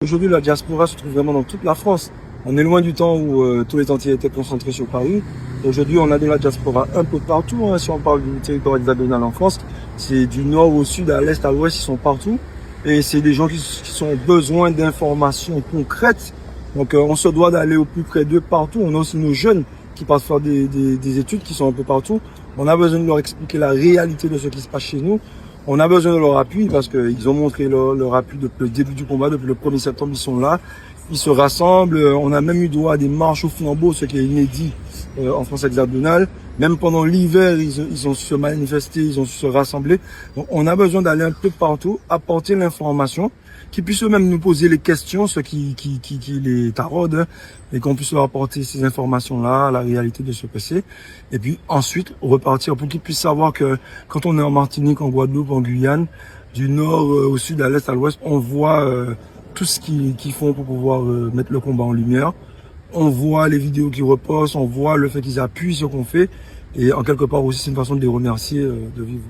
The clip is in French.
Aujourd'hui, la diaspora se trouve vraiment dans toute la France. On est loin du temps où tous les entiers étaient concentrés sur Paris. Aujourd'hui, on a de la diaspora un peu partout. Si on parle du territoire hexagonal en France, c'est du nord au sud, à l'est, à l'ouest, ils sont partout. Et c'est des gens qui ont besoin d'informations concrètes. Donc, on se doit d'aller au plus près d'eux partout. On a aussi nos jeunes qui partent faire des études qui sont un peu partout. On a besoin de leur expliquer la réalité de ce qui se passe chez nous. On a besoin de leur appui parce qu'ils ont montré leur appui depuis le début du combat, depuis le 1er septembre, ils sont là. Ils se rassemblent. On a même eu droit à des marches au flambeau, ce qui est inédit en France hexagonale. Même pendant l'hiver, ils ont su se manifester, ils ont su se rassembler. Donc, on a besoin d'aller un peu partout, apporter l'information, qu'ils puissent eux-mêmes nous poser les questions, ceux qui les taraudent, et qu'on puisse leur apporter ces informations-là, la réalité de ce que c'est. Et puis ensuite, repartir pour qu'ils puissent savoir que quand on est en Martinique, en Guadeloupe, en Guyane, du nord au sud, à l'est, à l'ouest, on voit tout ce qu'ils font pour pouvoir mettre le combat en lumière. On voit les vidéos qu'ils repostent, on voit le fait qu'ils appuient ce qu'on fait. Et en quelque part aussi, c'est une façon de les remercier de vivre.